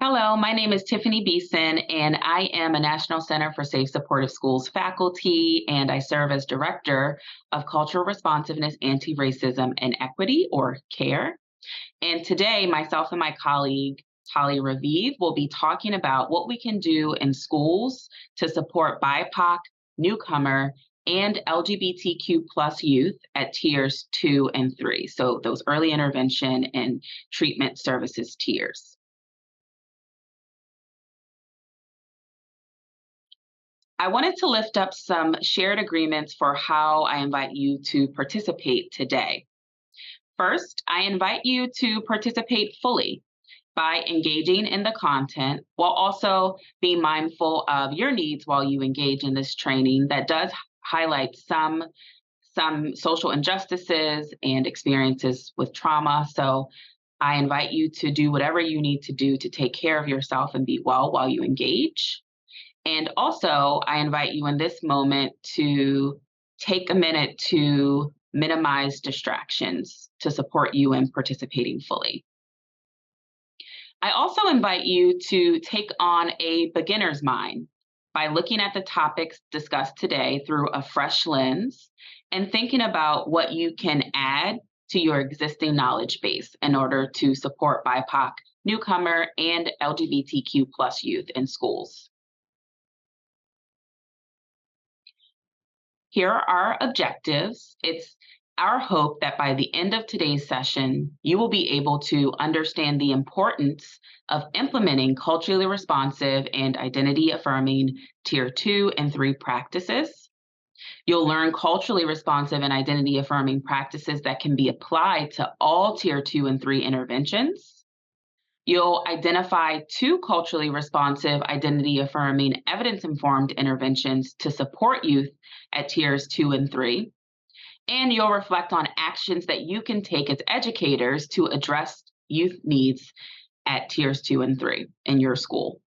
Hello, my name is Tiffany Beeson, and I am a National Center for Safe Supportive Schools faculty, and I serve as Director of Cultural Responsiveness, Anti-Racism, and Equity, or CARE. And today, myself and my colleague, Tali Raviv, will be talking about what we can do in schools to support BIPOC, newcomer, and LGBTQ plus youth at tiers 2 and 3, so those early intervention and treatment services tiers. I wanted to lift up some shared agreements for how I invite you to participate today. First, I invite you to participate fully by engaging in the content while also being mindful of your needs while you engage in this training that does highlight some social injustices and experiences with trauma. So I invite you to do whatever you need to do to take care of yourself and be well while you engage. And also, I invite you in this moment to take a minute to minimize distractions to support you in participating fully. I also invite you to take on a beginner's mind by looking at the topics discussed today through a fresh lens and thinking about what you can add to your existing knowledge base in order to support BIPOC, newcomer, and LGBTQ plus youth in schools. Here are our objectives. It's our hope that by the end of today's session, you will be able to understand the importance of implementing culturally responsive and identity affirming tier 2 and 3 practices. You'll learn culturally responsive and identity affirming practices that can be applied to all tier 2 and 3 interventions. You'll identify 2 culturally responsive, identity affirming, evidence informed interventions to support youth at tiers 2 and 3. And you'll reflect on actions that you can take as educators to address youth needs at tiers 2 and 3 in your school.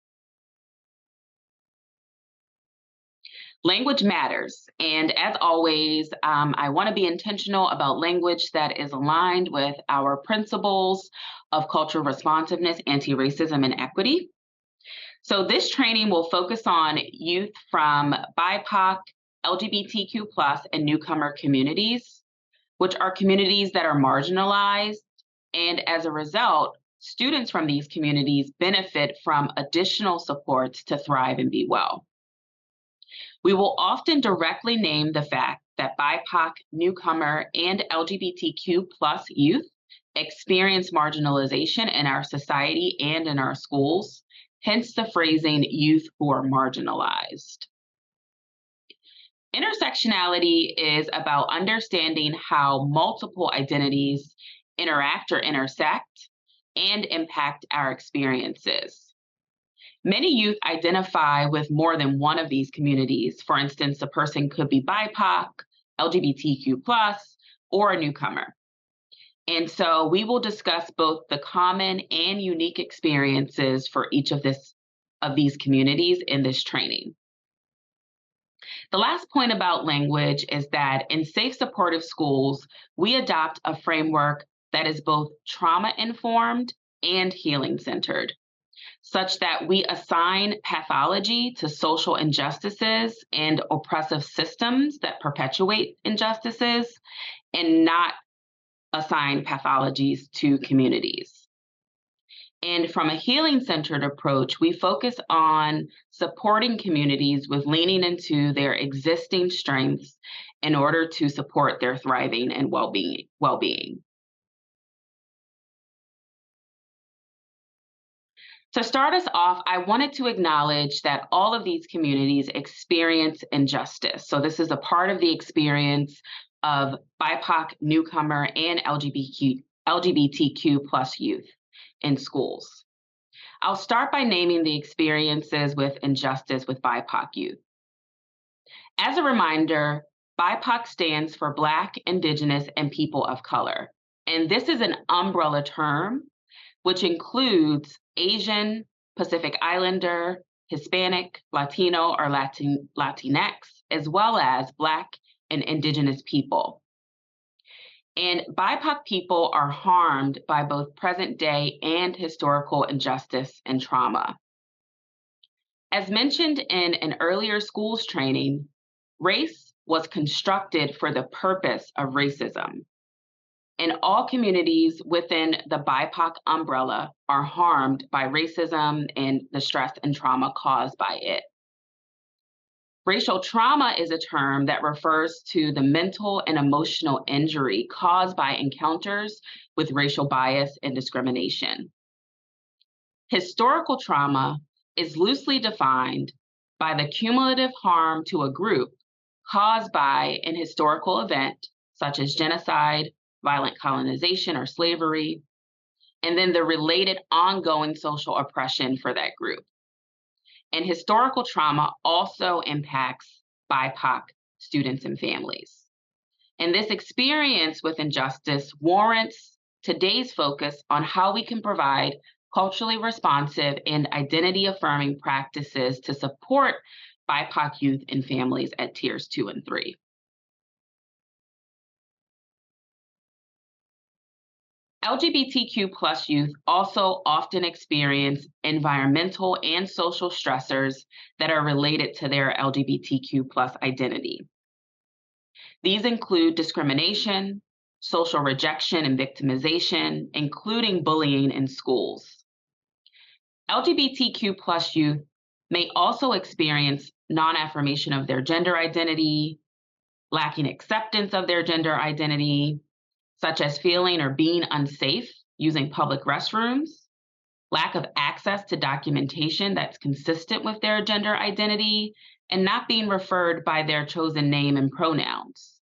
Language matters. And as always, I want to be intentional about language that is aligned with our principles of cultural responsiveness, anti-racism, and equity. So this training will focus on youth from BIPOC, LGBTQ+, and newcomer communities, which are communities that are marginalized. And as a result, students from these communities benefit from additional supports to thrive and be well. We will often directly name the fact that BIPOC, newcomer, and LGBTQ+ youth experience marginalization in our society and in our schools, hence the phrasing youth who are marginalized. Intersectionality is about understanding how multiple identities interact or intersect and impact our experiences. Many youth identify with more than one of these communities. For instance, a person could be BIPOC, LGBTQ+, or a newcomer. And so we will discuss both the common and unique experiences for each of these communities in this training. The last point about language is that in safe supportive schools, we adopt a framework that is both trauma-informed and healing-centered, such that we assign pathology to social injustices and oppressive systems that perpetuate injustices, and not assign pathologies to communities. And from a healing-centered approach, we focus on supporting communities with leaning into their existing strengths in order to support their thriving and well-being. To start us off, I wanted to acknowledge that all of these communities experience injustice. So this is a part of the experience of BIPOC, newcomer, and LGBTQ plus youth in schools. I'll start by naming the experiences with injustice with BIPOC youth. As a reminder, BIPOC stands for Black, Indigenous, and People of Color. And this is an umbrella term which includes Asian, Pacific Islander, Hispanic, Latino, or Latinx, as well as Black and Indigenous people. And BIPOC people are harmed by both present day and historical injustice and trauma. As mentioned in an earlier schools training, race was constructed for the purpose of racism. And all communities within the BIPOC umbrella are harmed by racism and the stress and trauma caused by it. Racial trauma is a term that refers to the mental and emotional injury caused by encounters with racial bias and discrimination. Historical trauma is loosely defined by the cumulative harm to a group caused by an historical event, such as genocide, violent colonization, or slavery, and then the related ongoing social oppression for that group. And historical trauma also impacts BIPOC students and families. And this experience with injustice warrants today's focus on how we can provide culturally responsive and identity affirming practices to support BIPOC youth and families at tiers 2 and 3. LGBTQ plus youth also often experience environmental and social stressors that are related to their LGBTQ plus identity. These include discrimination, social rejection and victimization, including bullying in schools. LGBTQ plus youth may also experience non-affirmation of their gender identity, lacking acceptance of their gender identity, such as feeling or being unsafe using public restrooms, lack of access to documentation that's consistent with their gender identity, and not being referred by their chosen name and pronouns.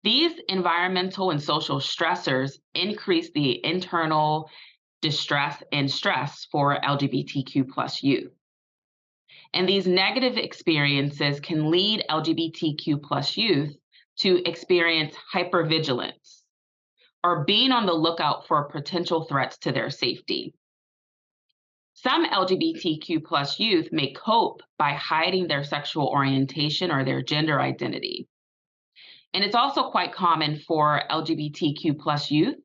These environmental and social stressors increase the internal distress and stress for LGBTQ plus youth. And these negative experiences can lead LGBTQ plus youth to experience hypervigilance or being on the lookout for potential threats to their safety. Some LGBTQ plus youth may cope by hiding their sexual orientation or their gender identity. And it's also quite common for LGBTQ plus youth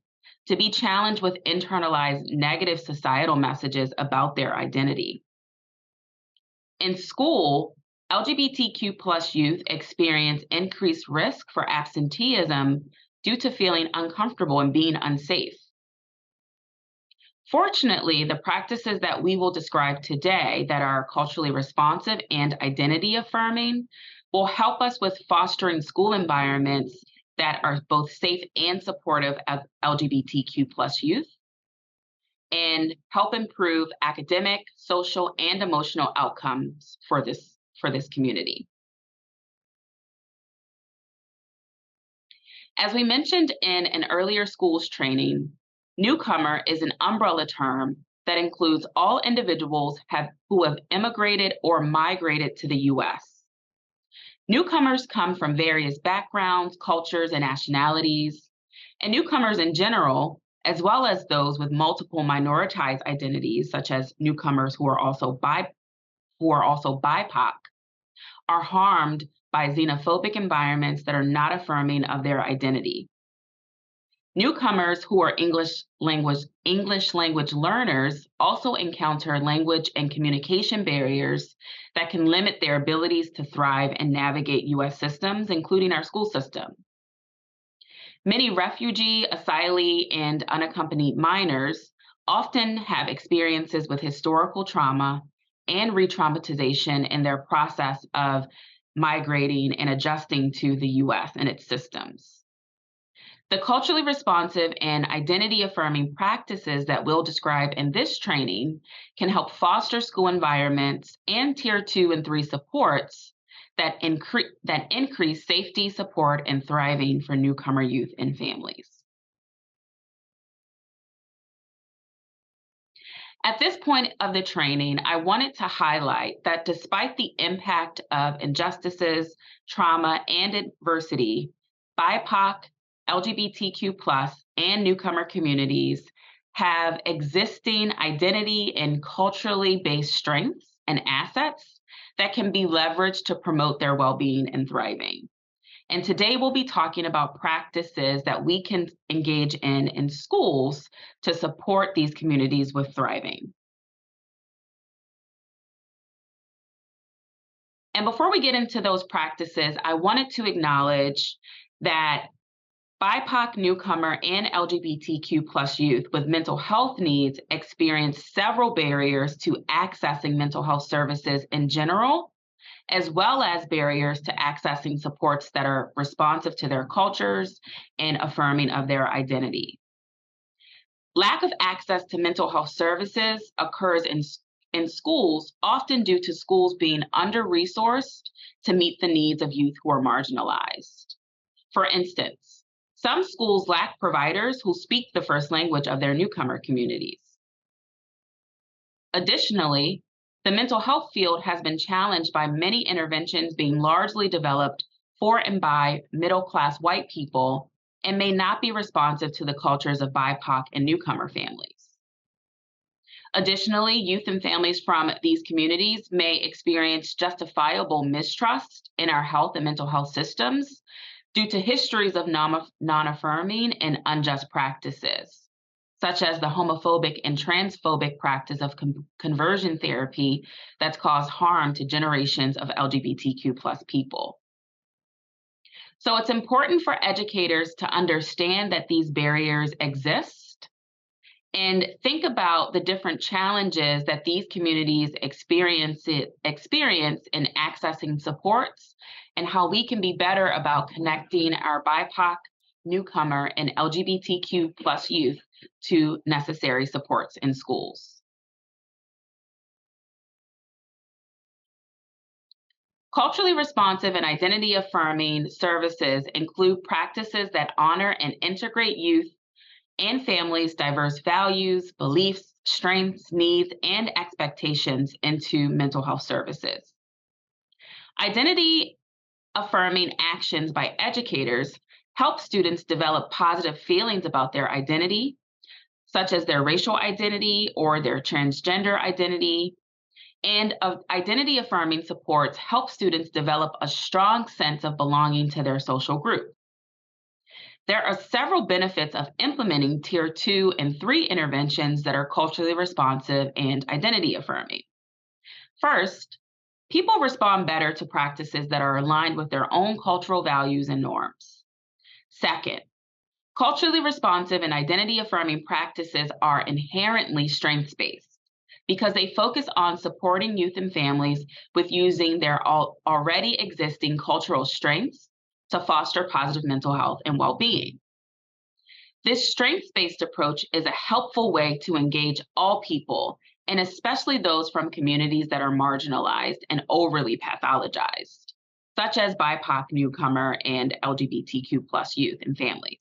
to be challenged with internalized negative societal messages about their identity. In school, LGBTQ plus youth experience increased risk for absenteeism due to feeling uncomfortable and being unsafe. Fortunately, the practices that we will describe today that are culturally responsive and identity affirming will help us with fostering school environments that are both safe and supportive of LGBTQ plus youth and help improve academic, social, and emotional outcomes for this community. As we mentioned in an earlier schools training, newcomer is an umbrella term that includes all individuals who have immigrated or migrated to the US. Newcomers come from various backgrounds, cultures, and nationalities, and newcomers in general, as well as those with multiple minoritized identities, such as newcomers who are also BIPOC, are harmed by xenophobic environments that are not affirming of their identity. Newcomers who are English language learners also encounter language and communication barriers that can limit their abilities to thrive and navigate US systems, including our school system. Many refugee, asylee, and unaccompanied minors often have experiences with historical trauma and re-traumatization in their process of migrating and adjusting to the US and its systems. The culturally responsive and identity affirming practices that we'll describe in this training can help foster school environments and tier 2 and 3 supports that increase safety, support, and thriving for newcomer youth and families. At this point of the training, I wanted to highlight that despite the impact of injustices, trauma, and adversity, BIPOC, LGBTQ+, and newcomer communities have existing identity and culturally based strengths and assets that can be leveraged to promote their well-being and thriving. And today we'll be talking about practices that we can engage in schools to support these communities with thriving. And before we get into those practices, I wanted to acknowledge that BIPOC, newcomer, and LGBTQ plus youth with mental health needs experience several barriers to accessing mental health services in general, as well as barriers to accessing supports that are responsive to their cultures and affirming of their identity. Lack of access to mental health services occurs in schools, often due to schools being under resourced to meet the needs of youth who are marginalized. For instance, some schools lack providers who speak the first language of their newcomer communities. Additionally, the mental health field has been challenged by many interventions being largely developed for and by middle class white people and may not be responsive to the cultures of BIPOC and newcomer families. Additionally, youth and families from these communities may experience justifiable mistrust in our health and mental health systems due to histories of non-affirming and unjust practices, such as the homophobic and transphobic practice of conversion therapy that's caused harm to generations of LGBTQ plus people. So it's important for educators to understand that these barriers exist and think about the different challenges that these communities experience in accessing supports and how we can be better about connecting our BIPOC, newcomer, and LGBTQ plus youth to necessary supports in schools. Culturally responsive and identity affirming services include practices that honor and integrate youth and families' diverse values, beliefs, strengths, needs, and expectations into mental health services. Identity affirming actions by educators help students develop positive feelings about their identity, such as their racial identity or their transgender identity. And identity affirming supports help students develop a strong sense of belonging to their social group. There are several benefits of implementing Tier 2 and 3 interventions that are culturally responsive and identity affirming. First, people respond better to practices that are aligned with their own cultural values and norms. Second, culturally responsive and identity affirming practices are inherently strengths based because they focus on supporting youth and families with using their already existing cultural strengths to foster positive mental health and well-being. This strengths-based approach is a helpful way to engage all people, and especially those from communities that are marginalized and overly pathologized, such as BIPOC, newcomer, and LGBTQ plus youth and families.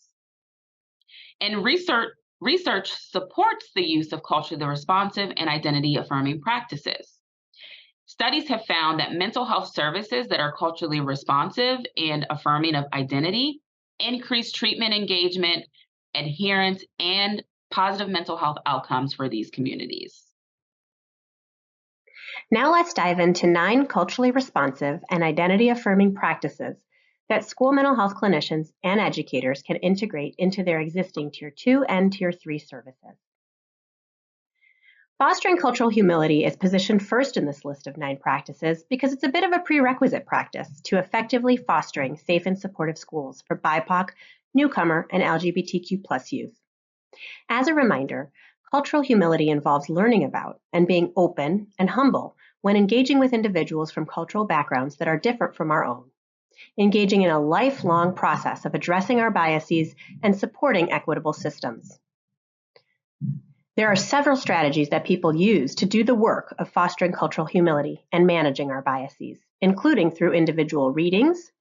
And research supports the use of culturally responsive and identity affirming practices. Studies have found that mental health services that are culturally responsive and affirming of identity increase treatment engagement, adherence, and positive mental health outcomes for these communities. Now let's dive into 9 culturally responsive and identity affirming practices that school mental health clinicians and educators can integrate into their existing Tier 2 and Tier 3 services. Fostering cultural humility is positioned first in this list of 9 practices because it's a bit of a prerequisite practice to effectively fostering safe and supportive schools for BIPOC, newcomer, and LGBTQ plus youth. As a reminder, cultural humility involves learning about and being open and humble when engaging with individuals from cultural backgrounds that are different from our own, engaging in a lifelong process of addressing our biases and supporting equitable systems. There are several strategies that people use to do the work of fostering cultural humility and managing our biases, including through individual readings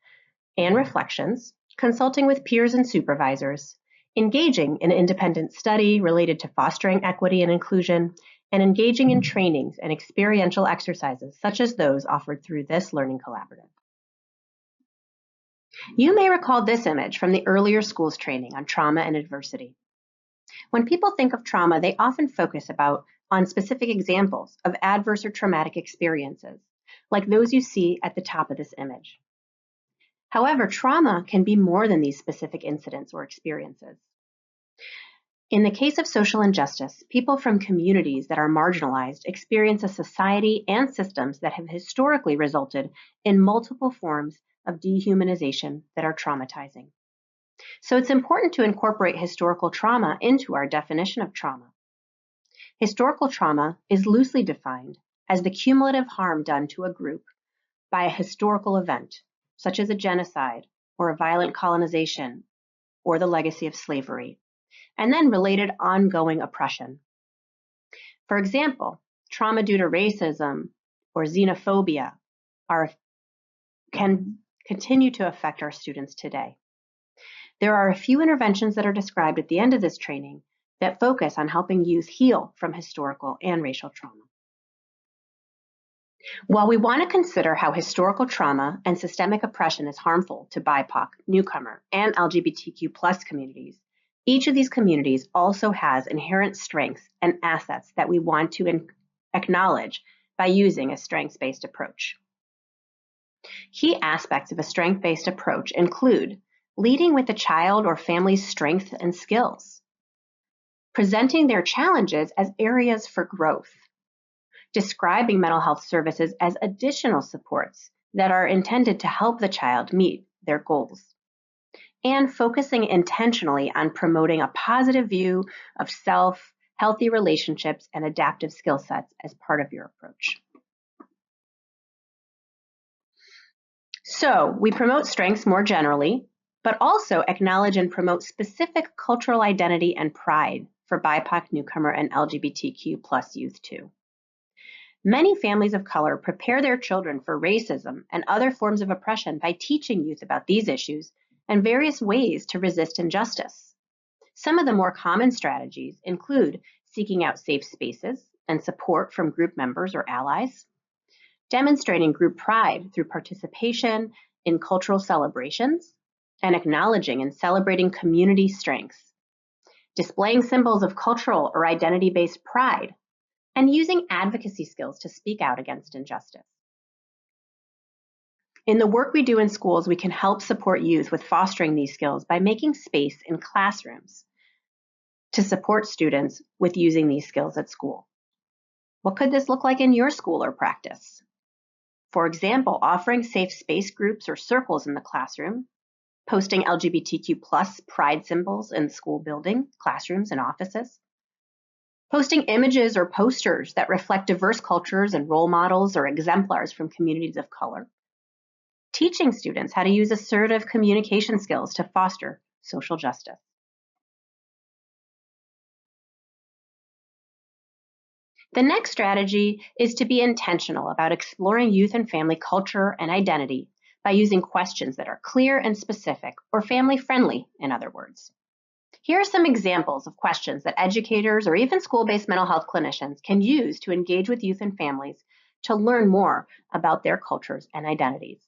and reflections, consulting with peers and supervisors, engaging in independent study related to fostering equity and inclusion, and engaging in trainings and experiential exercises such as those offered through this learning collaborative. You may recall this image from the earlier schools training on trauma and adversity. When people think of trauma, they often focus on specific examples of adverse or traumatic experiences, like those you see at the top of this image. However, trauma can be more than these specific incidents or experiences. In the case of social injustice, people from communities that are marginalized experience a society and systems that have historically resulted in multiple forms of dehumanization that are traumatizing. So it's important to incorporate historical trauma into our definition of trauma. Historical trauma is loosely defined as the cumulative harm done to a group by a historical event, such as a genocide or a violent colonization or the legacy of slavery, and then related ongoing oppression. For example, trauma due to racism or xenophobia can continue to affect our students today. There are a few interventions that are described at the end of this training that focus on helping youth heal from historical and racial trauma. While we want to consider how historical trauma and systemic oppression is harmful to BIPOC, newcomer, and LGBTQ+ communities, each of these communities also has inherent strengths and assets that we want to acknowledge by using a strengths-based approach. Key aspects of a strength-based approach include leading with the child or family's strengths and skills, presenting their challenges as areas for growth, describing mental health services as additional supports that are intended to help the child meet their goals, and focusing intentionally on promoting a positive view of self, healthy relationships, and adaptive skill sets as part of your approach. So we promote strengths more generally, but also acknowledge and promote specific cultural identity and pride for BIPOC, newcomer, and LGBTQ+ youth too. Many families of color prepare their children for racism and other forms of oppression by teaching youth about these issues and various ways to resist injustice. Some of the more common strategies include seeking out safe spaces and support from group members or allies, demonstrating group pride through participation in cultural celebrations, and acknowledging and celebrating community strengths, displaying symbols of cultural or identity-based pride, and using advocacy skills to speak out against injustice. In the work we do in schools, we can help support youth with fostering these skills by making space in classrooms to support students with using these skills at school. What could this look like in your school or practice? For example, offering safe space groups or circles in the classroom, posting LGBTQ+ pride symbols in the school building, classrooms, and offices, posting images or posters that reflect diverse cultures and role models or exemplars from communities of color, teaching students how to use assertive communication skills to foster social justice. The next strategy is to be intentional about exploring youth and family culture and identity by using questions that are clear and specific, or family-friendly, in other words. Here are some examples of questions that educators or even school-based mental health clinicians can use to engage with youth and families to learn more about their cultures and identities.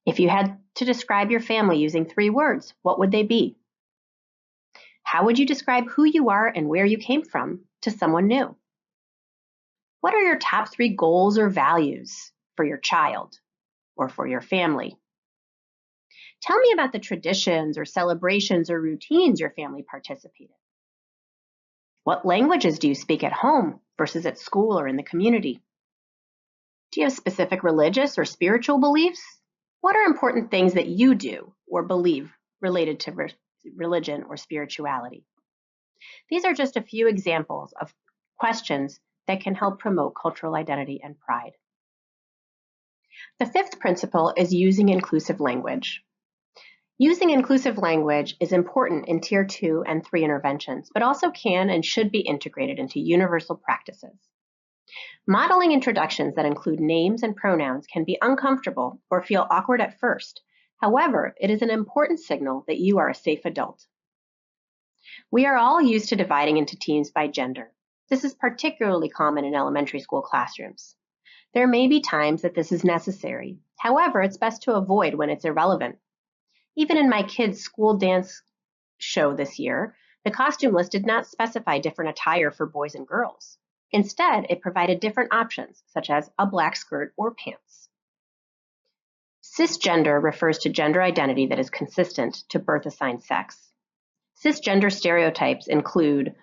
If you had to describe your family using 3 words, what would they be? How would you describe who you are and where you came from to someone new? What are your top 3 goals or values for your child or for your family? Tell me about the traditions or celebrations or routines your family participate in. What languages do you speak at home versus at school or in the community? Do you have specific religious or spiritual beliefs? What are important things that you do or believe related to religion or spirituality? These are just a few examples of questions that can help promote cultural identity and pride. The 5th principle is using inclusive language. Using inclusive language is important in Tier 2 and 3 interventions, but also can and should be integrated into universal practices. Modeling introductions that include names and pronouns can be uncomfortable or feel awkward at first. However, it is an important signal that you are a safe adult. We are all used to dividing into teams by gender. This is particularly common in elementary school classrooms. There may be times that this is necessary. However, it's best to avoid when it's irrelevant. Even in my kids' school dance show this year, the costume list did not specify different attire for boys and girls. Instead, it provided different options, such as a black skirt or pants. Cisgender refers to gender identity that is consistent to birth-assigned sex. Cisgender stereotypes include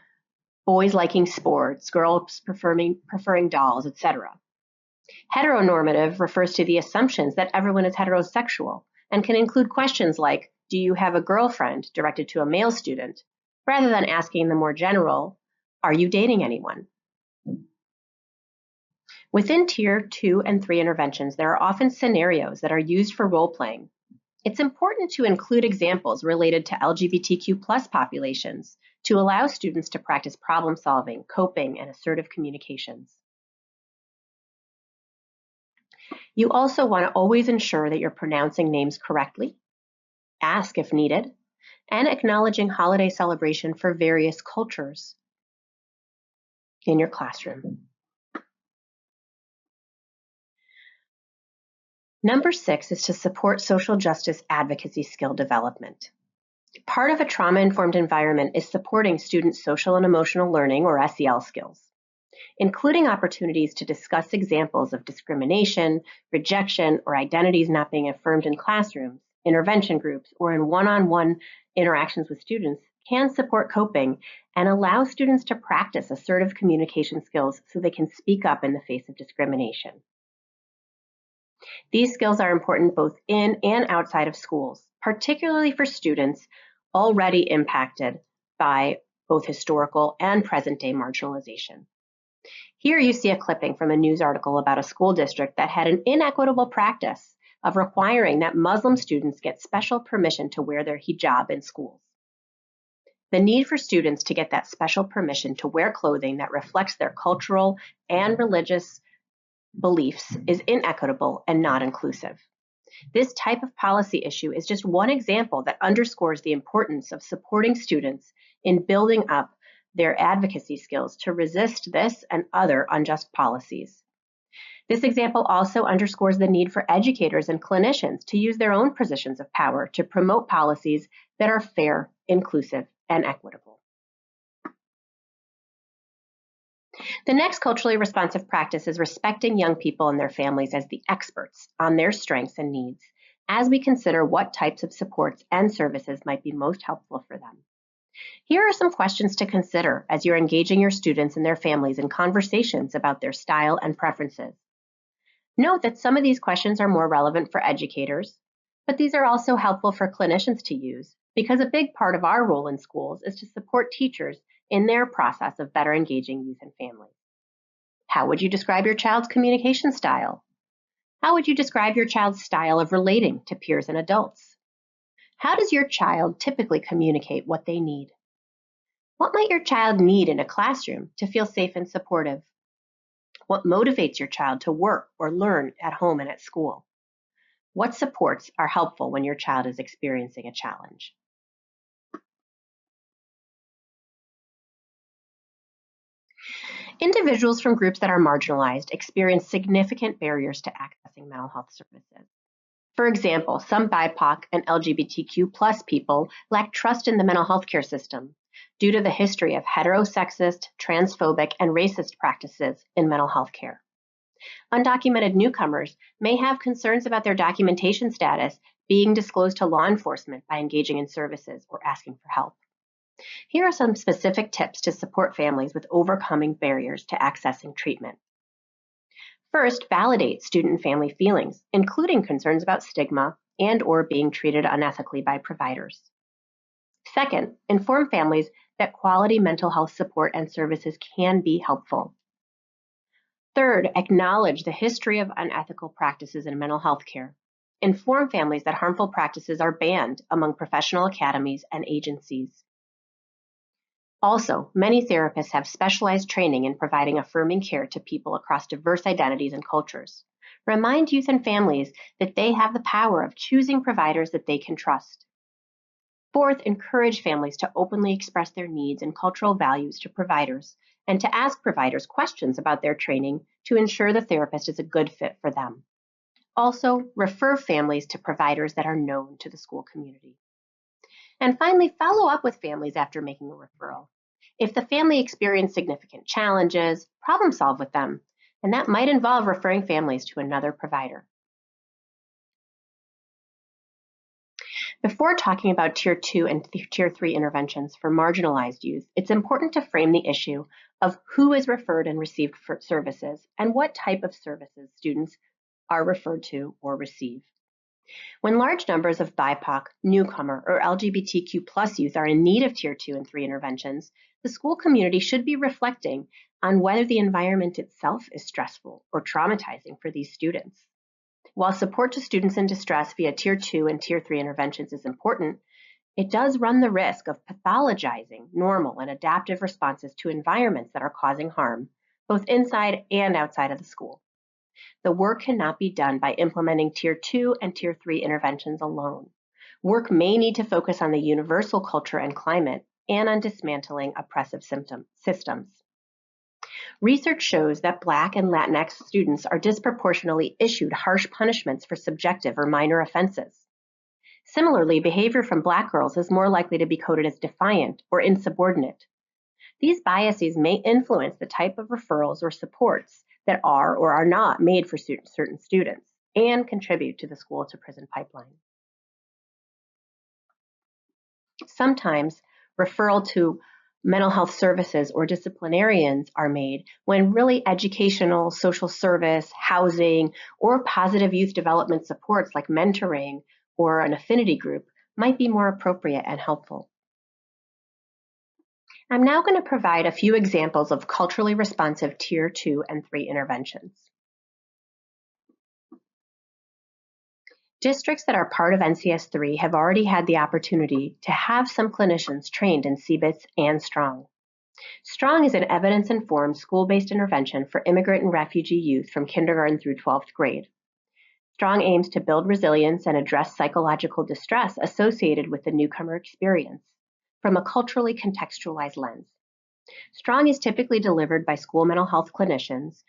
boys liking sports, girls preferring dolls, etc. Heteronormative refers to the assumptions that everyone is heterosexual and can include questions like, do you have a girlfriend, directed to a male student, rather than asking the more general, are you dating anyone? Within Tier 2 and 3 interventions, there are often scenarios that are used for role-playing. It's important to include examples related to LGBTQ+ populations to allow students to practice problem-solving, coping, and assertive communications. You also want to always ensure that you're pronouncing names correctly, ask if needed, and acknowledging holiday celebration for various cultures in your classroom. Number 6 is to support social justice advocacy skill development. Part of a trauma-informed environment is supporting students' social and emotional learning, or SEL skills, including opportunities to discuss examples of discrimination, rejection, or identities not being affirmed in classrooms, intervention groups, or in one-on-one interactions with students can support coping and allow students to practice assertive communication skills so they can speak up in the face of discrimination. These skills are important both in and outside of schools, particularly for students already impacted by both historical and present-day marginalization. Here you see a clipping from a news article about a school district that had an inequitable practice of requiring that Muslim students get special permission to wear their hijab in schools. The need for students to get that special permission to wear clothing that reflects their cultural and religious beliefs is inequitable and not inclusive. This type of policy issue is just one example that underscores the importance of supporting students in building up their advocacy skills to resist this and other unjust policies. This example also underscores the need for educators and clinicians to use their own positions of power to promote policies that are fair, inclusive, and equitable. The next culturally responsive practice is respecting young people and their families as the experts on their strengths and needs as we consider what types of supports and services might be most helpful for them. Here are some questions to consider as you're engaging your students and their families in conversations about their style and preferences. Note that some of these questions are more relevant for educators, but these are also helpful for clinicians to use because a big part of our role in schools is to support teachers in their process of better engaging youth and families. How would you describe your child's communication style? How would you describe your child's style of relating to peers and adults? How does your child typically communicate what they need? What might your child need in a classroom to feel safe and supportive? What motivates your child to work or learn at home and at school? What supports are helpful when your child is experiencing a challenge? Individuals from groups that are marginalized experience significant barriers to accessing mental health services. For example, some BIPOC and LGBTQ+ people lack trust in the mental health care system due to the history of heterosexist, transphobic, and racist practices in mental health care. Undocumented newcomers may have concerns about their documentation status being disclosed to law enforcement by engaging in services or asking for help. Here are some specific tips to support families with overcoming barriers to accessing treatment. First, validate student and family feelings, including concerns about stigma and/or being treated unethically by providers. Second, inform families that quality mental health support and services can be helpful. Third, acknowledge the history of unethical practices in mental health care. Inform families that harmful practices are banned among professional academies and agencies. Also, many therapists have specialized training in providing affirming care to people across diverse identities and cultures. Remind youth and families that they have the power of choosing providers that they can trust. Fourth, encourage families to openly express their needs and cultural values to providers and to ask providers questions about their training to ensure the therapist is a good fit for them. Also, refer families to providers that are known to the school community. And finally, follow up with families after making a referral. If the family experienced significant challenges, problem solve with them, and that might involve referring families to another provider. Before talking about Tier 2 and Tier 3 interventions for marginalized youth, it's important to frame the issue of who is referred and received for services and what type of services students are referred to or receive. When large numbers of BIPOC, newcomer, or LGBTQ+ youth are in need of Tier 2 and 3 interventions, the school community should be reflecting on whether the environment itself is stressful or traumatizing for these students. While support to students in distress via Tier 2 and Tier 3 interventions is important, it does run the risk of pathologizing normal and adaptive responses to environments that are causing harm, both inside and outside of the school. The work cannot be done by implementing Tier 2 and Tier 3 interventions alone. Work may need to focus on the universal culture and climate and on dismantling oppressive systems. Research shows that Black and Latinx students are disproportionately issued harsh punishments for subjective or minor offenses. Similarly, behavior from Black girls is more likely to be coded as defiant or insubordinate. These biases may influence the type of referrals or supports that are or are not made for certain students and contribute to the school-to-prison pipeline. Sometimes referral to mental health services or disciplinarians are made when really educational, social service, housing, or positive youth development supports like mentoring or an affinity group might be more appropriate and helpful. I'm now going to provide a few examples of culturally responsive Tier 2 and 3 interventions. Districts that are part of NCS 3 have already had the opportunity to have some clinicians trained in CBITS and STRONG. STRONG is an evidence-informed school-based intervention for immigrant and refugee youth from kindergarten through 12th grade. STRONG aims to build resilience and address psychological distress associated with the newcomer experience from a culturally contextualized lens. STRONG is typically delivered by school mental health clinicians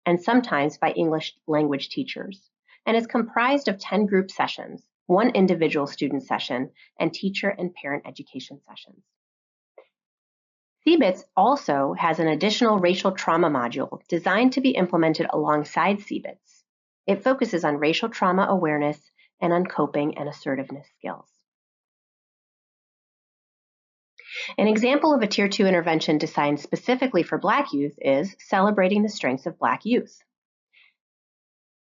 and sometimes by English language teachers, and is comprised of 10 group sessions, 1 individual student session, and teacher and parent education sessions. CBITS also has an additional racial trauma module designed to be implemented alongside CBITS. It focuses on racial trauma awareness and on coping and assertiveness skills. An example of a Tier 2 intervention designed specifically for Black youth is Celebrating the Strengths of Black Youth.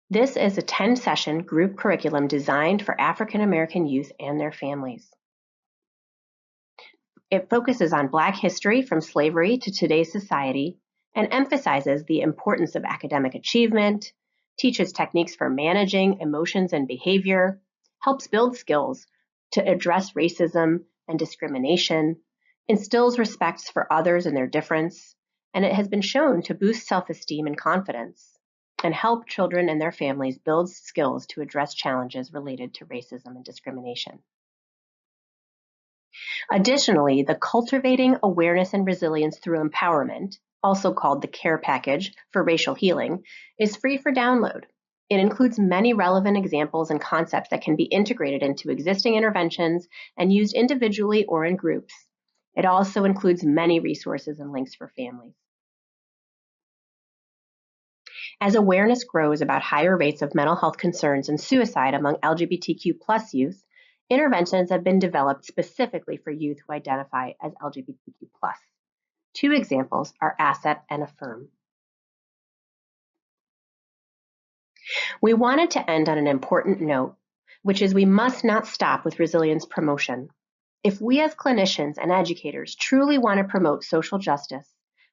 This is a 10-session group curriculum designed for African American youth and their families. It focuses on Black history from slavery to today's society and emphasizes the importance of academic achievement, teaches techniques for managing emotions and behavior, helps build skills to address racism and discrimination, instills respect for others and their difference, and it has been shown to boost self-esteem and confidence and help children and their families build skills to address challenges related to racism and discrimination. Additionally, the Cultivating Awareness and Resilience Through Empowerment, also called the CARE Package for Racial Healing, is free for download. It includes many relevant examples and concepts that can be integrated into existing interventions and used individually or in groups. It also includes many resources and links for families. As awareness grows about higher rates of mental health concerns and suicide among LGBTQ+ youth, interventions have been developed specifically for youth who identify as LGBTQ+. 2 examples are ASSET and AFFIRM. We wanted to end on an important note, which is we must not stop with resilience promotion. If we as clinicians and educators truly want to promote social justice,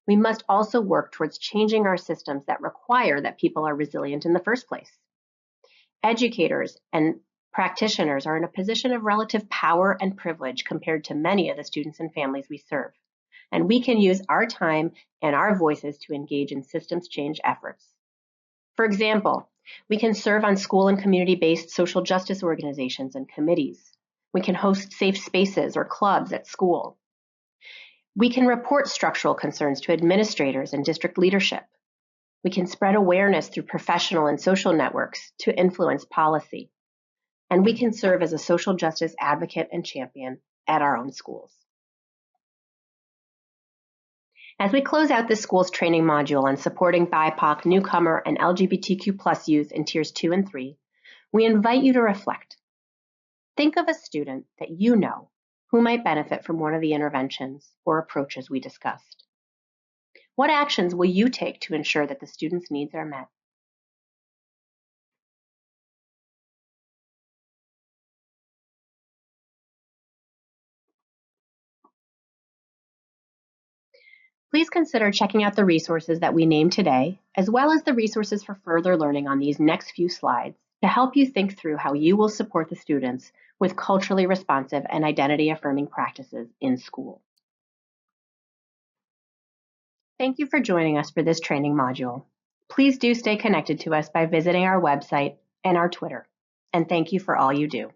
we must also work towards changing our systems that require that people are resilient in the first place. Educators and practitioners are in a position of relative power and privilege compared to many of the students and families we serve, and we can use our time and our voices to engage in systems change efforts. For example, we can serve on school and community-based social justice organizations and committees. We can host safe spaces or clubs at school. We can report structural concerns to administrators and district leadership. We can spread awareness through professional and social networks to influence policy. And we can serve as a social justice advocate and champion at our own schools. As we close out this school's training module on supporting BIPOC, newcomer, and LGBTQ+ youth in Tiers 2 and 3, we invite you to reflect. Think of a student that you know who might benefit from one of the interventions or approaches we discussed. What actions will you take to ensure that the student's needs are met? Please consider checking out the resources that we named today, as well as the resources for further learning on these next few slides to help you think through how you will support the students with culturally responsive and identity-affirming practices in school. Thank you for joining us for this training module. Please do stay connected to us by visiting our website and our Twitter. And thank you for all you do.